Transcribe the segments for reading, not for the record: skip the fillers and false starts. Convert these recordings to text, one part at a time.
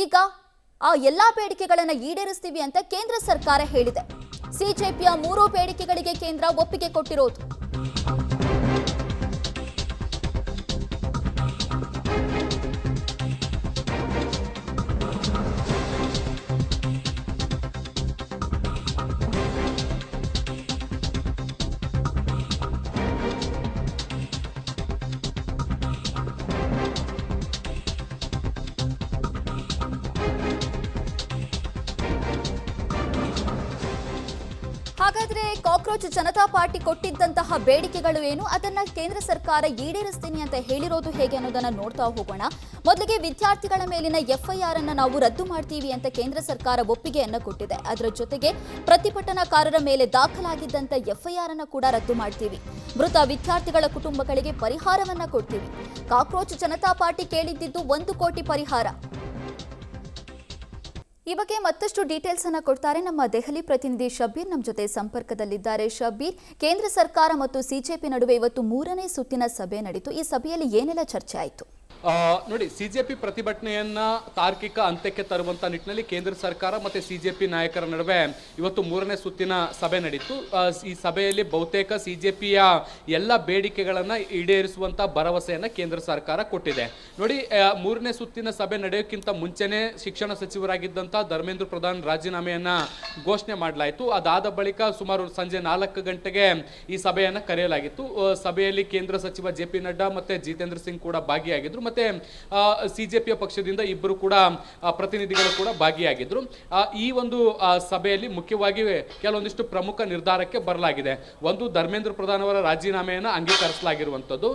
ಈಗ ಆ ಎಲ್ಲಾ ಬೇಡಿಕೆಗಳನ್ನು ಈಡೇರಿಸ್ತೀವಿ ಅಂತ ಕೇಂದ್ರ ಸರ್ಕಾರ ಹೇಳಿದೆ. ಸಿಜೆಪಿಯ 3 ಬೇಡಿಕೆಗಳಿಗೆ ಕೇಂದ್ರ ಒಪ್ಪಿಗೆ ಕೊಟ್ಟಿರೋದು. ಹಾಗಾದ್ರೆ ಕಾಕ್ರೋಚ್ ಜನತಾ ಪಾರ್ಟಿ ಕೊಟ್ಟಿದ್ದಂತಹ ಬೇಡಿಕೆಗಳು ಏನು, ಅದನ್ನ ಕೇಂದ್ರ ಸರ್ಕಾರ ಈಡೇರಿಸ್ತೀನಿ ಅಂತ ಹೇಳಿರೋದು ಹೇಗೆ ಅನ್ನೋದನ್ನ ನೋಡ್ತಾ ಹೋಗೋಣ. ಮೊದಲಿಗೆ ವಿದ್ಯಾರ್ಥಿಗಳ ಮೇಲಿನ ಎಫ್ಐಆರ್ ಅನ್ನ ನಾವು ರದ್ದು ಮಾಡ್ತೀವಿ ಅಂತ ಕೇಂದ್ರ ಸರ್ಕಾರ ಒಪ್ಪಿಗೆಯನ್ನ ಕೊಟ್ಟಿದೆ. ಅದರ ಜೊತೆಗೆ ಪ್ರತಿಭಟನಾಕಾರರ ಮೇಲೆ ದಾಖಲಾಗಿದ್ದಂತ ಎಫ್ಐಆರ್ ಅನ್ನ ಕೂಡ ರದ್ದು ಮಾಡ್ತೀವಿ. ಮೃತ ವಿದ್ಯಾರ್ಥಿಗಳ ಕುಟುಂಬಗಳಿಗೆ ಪರಿಹಾರವನ್ನ ಕೊಡ್ತೀವಿ. ಕಾಕ್ರೋಚ್ ಜನತಾ ಪಾರ್ಟಿ ಕೇಳಿದ್ದು 1 ಕೋಟಿ ಪರಿಹಾರ. ಈ ಬಗ್ಗೆ ಮತ್ತಷ್ಟು ಡೀಟೇಲ್ಸ್ ಅನ್ನ ಕೊಡ್ತಾರೆ ನಮ್ಮ ದೆಹಲಿ ಪ್ರತಿನಿಧಿ ಶಬೀರ್ ನಮ್ಮ ಜೊತೆ ಸಂಪರ್ಕದಲ್ಲಿದ್ದಾರೆ. ಶಬೀರ್, ಕೇಂದ್ರ ಸರ್ಕಾರ ಮತ್ತು ಸಿಜೆಪಿ ನಡುವೆ ಇವತ್ತು 3ನೇ ಸುತ್ತಿನ ಸಭೆ ನಡೆಯಿತು. ಈ ಸಭೆಯಲ್ಲಿ ಏನೆಲ್ಲ ಚರ್ಚೆ ಆಯಿತು? ನೋಡಿ, ಸಿಜೆಪಿ ಪ್ರತಿಭಟನೆಯನ್ನ ತಾರ್ಕಿಕ ಅಂತ್ಯಕ್ಕೆ ತರುವಂತ ನಿಟ್ಟಿನಲ್ಲಿ ಕೇಂದ್ರ ಸರ್ಕಾರ ಮತ್ತೆ ಸಿಜೆಪಿ ನಾಯಕರ ನಡುವೆ ಇವತ್ತು 3ನೇ ಸುತ್ತಿನ ಸಭೆ ನಡೆಯಿತು. ಈ ಸಭೆಯಲ್ಲಿ ಬಹುತೇಕ ಸಿಜೆಪಿಯ ಎಲ್ಲ ಬೇಡಿಕೆಗಳನ್ನ ಈಡೇರಿಸುವಂತ ಭರವಸೆಯನ್ನ ಕೇಂದ್ರ ಸರ್ಕಾರ ಕೊಟ್ಟಿದೆ. ನೋಡಿ, 3ನೇ ಸುತ್ತಿನ ಸಭೆ ನಡೆಯೋಕ್ಕಿಂತ ಮುಂಚೆನೆ ಶಿಕ್ಷಣ ಸಚಿವರಾಗಿದ್ದಂತ ಧರ್ಮೇಂದ್ರ ಪ್ರಧಾನ್ ರಾಜೀನಾಮೆಯನ್ನ ಘೋಷಣೆ ಮಾಡಲಾಯಿತು. ಅದಾದ ಬಳಿಕ ಸುಮಾರು ಸಂಜೆ 4 ಗಂಟೆಗೆ ಈ ಸಭೆಯನ್ನ ಕರೆಯಲಾಗಿತ್ತು. ಸಭೆಯಲ್ಲಿ ಕೇಂದ್ರ ಸಚಿವ ಜೆ.ಪಿ. ನಡ್ಡಾ ಮತ್ತೆ ಜಿತೇಂದ್ರ ಸಿಂಗ್ ಕೂಡ ಭಾಗಿಯಾಗಿದ್ರು. ಮತ್ತೆ ಸಿಜೆಪಿಯ ಪಕ್ಷದಿಂದ ಇಬ್ಬರು ಕೂಡ ಪ್ರತಿನಿಧಿಗಳು ಕೂಡ ಭಾಗಿಯಾಗಿದ್ರು. ಈ ಒಂದು ಸಭೆಯಲ್ಲಿ ಮುಖ್ಯವಾಗಿ ಕೆಲವೊಂದಿಷ್ಟು ಪ್ರಮುಖ ನಿರ್ಧಾರಕ್ಕೆ ಬರಲಾಗಿದೆ. ಒಂದು, ಧರ್ಮೇಂದ್ರ ಪ್ರಧಾನ್ ಅವರ ರಾಜೀನಾಮೆಯನ್ನು ಅಂಗೀಕರಿಸಲಾಗಿರುವಂಥದ್ದು.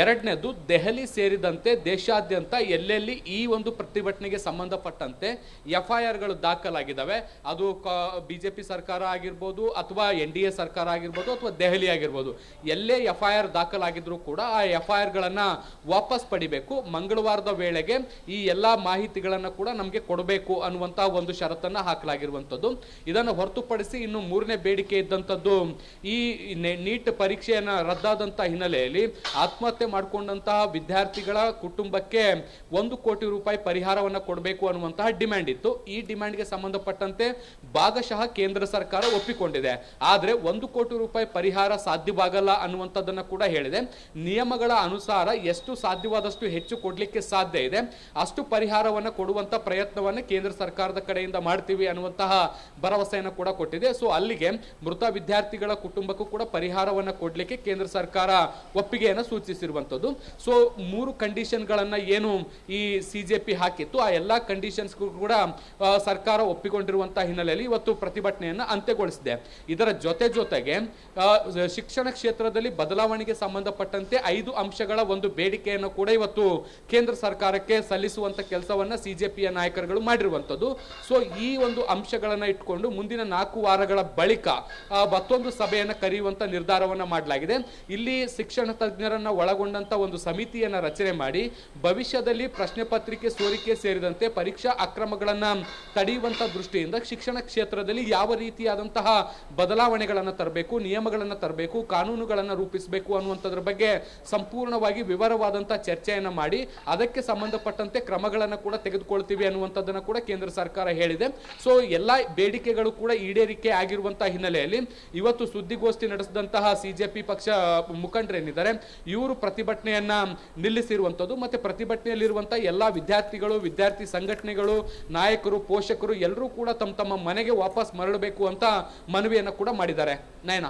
ಎರಡನೇದು, ದೆಹಲಿ ಸೇರಿದಂತೆ ದೇಶಾದ್ಯಂತ ಎಲ್ಲೆಲ್ಲಿ ಈ ಒಂದು ಪ್ರತಿಭಟನೆಗೆ ಸಂಬಂಧಪಟ್ಟಂತೆ ಎಫ್ಐಆರ್ಗಳು ದಾಖಲಾಗಿದ್ದಾವೆ, ಅದು ಬಿಜೆಪಿ ಸರ್ಕಾರ ಆಗಿರ್ಬೋದು ಅಥವಾ NDA ಸರ್ಕಾರ ಆಗಿರ್ಬೋದು ಅಥವಾ ದೆಹಲಿ ಆಗಿರ್ಬೋದು, ಎಲ್ಲೇ ಎಫ್ಐಆರ್ ದಾಖಲಾಗಿದ್ರು ಕೂಡ ಆ ಎಫ್ಐಆರ್ಗಳನ್ನ ವಾಪಸ್ ಪಡಿಬೇಕು. ಮಂಗಳವಾರದ ವೇಳೆಗೆ ಈ ಎಲ್ಲಾ ಮಾಹಿತಿಗಳನ್ನ ಕೂಡ ನಮಗೆ ಕೊಡಬೇಕು ಅನ್ನುವಂತಹ ಒಂದು ಷರತ್ತನ್ನ ಹಾಕಲಾಗಿರುವಂತದ್ದು. ಇದನ್ನು ಹೊರತುಪಡಿಸಿ ಇನ್ನು 3ನೇ ಬೇಡಿಕೆ ಇದ್ದಂಥದ್ದು, ಈ ನೀಟ್ ಪರೀಕ್ಷೆಯನ್ನ ರದ್ದಾದಂತಹ ಹಿನ್ನೆಲೆಯಲ್ಲಿ ಆತ್ಮಹತ್ಯೆ ಮಾಡಿಕೊಂಡಂತಹ ವಿದ್ಯಾರ್ಥಿಗಳ ಕುಟುಂಬಕ್ಕೆ 1 ಕೋಟಿ ರೂಪಾಯಿ ಪರಿಹಾರವನ್ನ ಕೊಡಬೇಕು ಅನ್ನುವಂತಹ ಡಿಮ್ಯಾಂಡ್ ಇತ್ತು. ಈ ಡಿಮ್ಯಾಂಡ್ಗೆ ಸಂಬಂಧಪಟ್ಟಂತೆ ಭಾಗಶಃ ಕೇಂದ್ರ ಸರ್ಕಾರ ಒಪ್ಪಿಕೊಂಡಿದೆ. ಆದ್ರೆ 1 ಕೋಟಿ ರೂಪಾಯಿ ಪರಿಹಾರ ಸಾಧ್ಯವಾಗಲ್ಲ ಅನ್ನುವಂಥದ್ದನ್ನ ಕೂಡ ಹೇಳಿದೆ. ನಿಯಮಗಳ ಅನುಸಾರ ಎಷ್ಟು ಸಾಧ್ಯವಾದಷ್ಟು ಹೆಚ್ಚು ಕೊಡ್ಲಿಕ್ಕೆ ಸಾಧ್ಯ ಇದೆ ಅಷ್ಟು ಪರಿಹಾರವನ್ನು ಕೊಡುವಂತ ಪ್ರಯತ್ನವನ್ನು ಕೇಂದ್ರ ಸರ್ಕಾರದ ಕಡೆಯಿಂದ ಮಾಡ್ತೀವಿ ಅನ್ನುವಂತಹ ಭರವಸೆಯನ್ನು ಕೂಡ ಕೊಟ್ಟಿದೆ. ಸೊ ಅಲ್ಲಿಗೆ ಮೃತ ವಿದ್ಯಾರ್ಥಿಗಳ ಕುಟುಂಬಕ್ಕೂ ಕೂಡ ಪರಿಹಾರವನ್ನು ಕೊಡ್ಲಿಕ್ಕೆ ಕೇಂದ್ರ ಸರ್ಕಾರ ಒಪ್ಪಿಗೆಯನ್ನು ಸೂಚಿಸಿರುವಂತದ್ದು. ಸೊ 3 ಕಂಡೀಷನ್ಗಳನ್ನ ಏನು ಈ ಸಿಜೆಪಿ ಹಾಕಿತ್ತು, ಆ ಎಲ್ಲಾ ಕಂಡೀಷನ್ಸ್ ಕೂಡ ಸರ್ಕಾರ ಒಪ್ಪಿಕೊಂಡಿರುವಂತಹ ಹಿನ್ನೆಲೆಯಲ್ಲಿ ಇವತ್ತು ಪ್ರತಿಭಟನೆಯನ್ನು ಅಂತ್ಯಗೊಳಿಸಿದೆ. ಇದರ ಜೊತೆಗೆ ಶಿಕ್ಷಣ ಕ್ಷೇತ್ರದಲ್ಲಿ ಬದಲಾವಣೆಗೆ ಸಂಬಂಧಪಟ್ಟಂತೆ 5 ಅಂಶಗಳ ಒಂದು ಬೇಡಿಕೆಯನ್ನು ಕೂಡ ಇವತ್ತು ಕೇಂದ್ರ ಸರ್ಕಾರಕ್ಕೆ ಸಲ್ಲಿಸುವಂತ ಕೆಲಸವನ್ನ ಸಿಜೆಪಿಯ ನಾಯಕರುಗಳು ಮಾಡಿರುವಂತದ್ದು. ಸೊ ಈ ಒಂದು ಅಂಶಗಳನ್ನ ಇಟ್ಕೊಂಡು ಮುಂದಿನ 4 ವಾರಗಳ ಬಳಿಕ ಮತ್ತೊಂದು ಸಭೆಯನ್ನ ಕರೆಯುವಂತ ನಿರ್ಧಾರವನ್ನ ಮಾಡಲಾಗಿದೆ. ಇಲ್ಲಿ ಶಿಕ್ಷಣ ತಜ್ಞರನ್ನ ಒಳಗೊಂಡಂತ ಒಂದು ಸಮಿತಿಯನ್ನ ರಚನೆ ಮಾಡಿ ಭವಿಷ್ಯದಲ್ಲಿ ಪ್ರಶ್ನೆ ಪತ್ರಿಕೆ ಸೋರಿಕೆ ಸೇರಿದಂತೆ ಪರೀಕ್ಷಾ ಅಕ್ರಮಗಳನ್ನ ತಡೆಯುವಂತ ದೃಷ್ಟಿಯಿಂದ ಶಿಕ್ಷಣ ಕ್ಷೇತ್ರದಲ್ಲಿ ಯಾವ ರೀತಿಯಾದಂತಹ ಬದಲಾವಣೆಗಳನ್ನ ತರಬೇಕು, ನಿಯಮಗಳನ್ನ ತರಬೇಕು, ಕಾನೂನುಗಳನ್ನ ರೂಪಿಸಬೇಕು ಅನ್ನುವಂಥದ್ರ ಬಗ್ಗೆ ಸಂಪೂರ್ಣವಾಗಿ ವಿವರವಾದಂತಹ ಚರ್ಚೆಯನ್ನ ಮಾಡಿ ಅದಕ್ಕೆ ಸಂಬಂಧಪಟ್ಟಂತೆ ಕ್ರಮಗಳನ್ನು ಕೂಡ ತೆಗೆದುಕೊಳ್ತೀವಿ ಅನ್ನುವಂಥದ್ದನ್ನು ಕೂಡ ಕೇಂದ್ರ ಸರ್ಕಾರ ಹೇಳಿದೆ. ಸೊ ಎಲ್ಲ ಬೇಡಿಕೆಗಳು ಕೂಡ ಈಡೇರಿಕೆ ಆಗಿರುವಂತಹ ಹಿನ್ನೆಲೆಯಲ್ಲಿ ಇವತ್ತು ಸುದ್ದಿಗೋಷ್ಠಿ ನಡೆಸಿದಂತಹ ಸಿಜೆಪಿ ಪಕ್ಷ ಮುಖಂಡರೇನಿದ್ದಾರೆ ಇವರು ಪ್ರತಿಭಟನೆಯನ್ನ ನಿಲ್ಲಿಸಿರುವಂಥದ್ದು. ಮತ್ತೆ ಪ್ರತಿಭಟನೆಯಲ್ಲಿರುವಂತಹ ಎಲ್ಲಾ ವಿದ್ಯಾರ್ಥಿಗಳು, ವಿದ್ಯಾರ್ಥಿ ಸಂಘಟನೆಗಳು, ನಾಯಕರು, ಪೋಷಕರು ಎಲ್ಲರೂ ಕೂಡ ತಮ್ಮ ಮನೆಗೆ ವಾಪಸ್ ಮರಳಬೇಕು ಅಂತ ಮನವಿಯನ್ನು ಕೂಡ ಮಾಡಿದ್ದಾರೆ. ನಯನ.